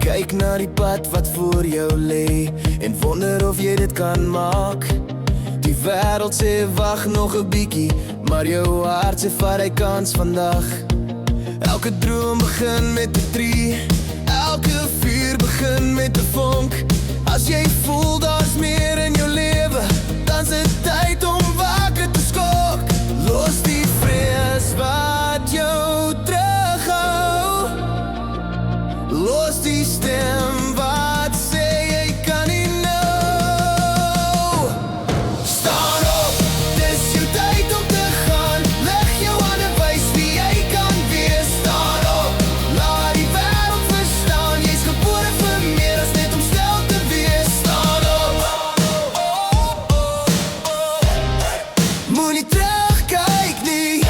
kyk na die pad wat voor jou lê en wonder of jy dit kan maak. Die wêreld sê wag nog 'n bietjie, maar jou hart sê vat hy kans vandag. Elke droom begin met 'n tree, elke vuur begin met 'n vonk. As jy voel daar's meer in jou lewe, dan's dit tyd om wakker te skok. Los die vrees wat jou terughou, los die stem wat sê jy kan nie nou. Staan op, dis jou tyd om te gaan. Leg jou hande, wys wie jy kan wees. Staan op, laat die wêreld verstaan. Jy's gebore vir meer as net om stil te wees. Staan op, moenie terugkyk nie.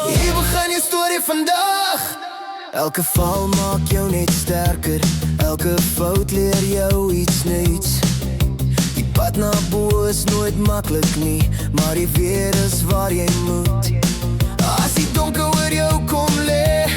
Hier begin jou storie vandag. Elke val maak jou net sterker, elke fout leer jou iets nuuts. Die pad na bo is nooit maklik nie, maar jy weet is waar jy moet. As die donker oor jou kom lê,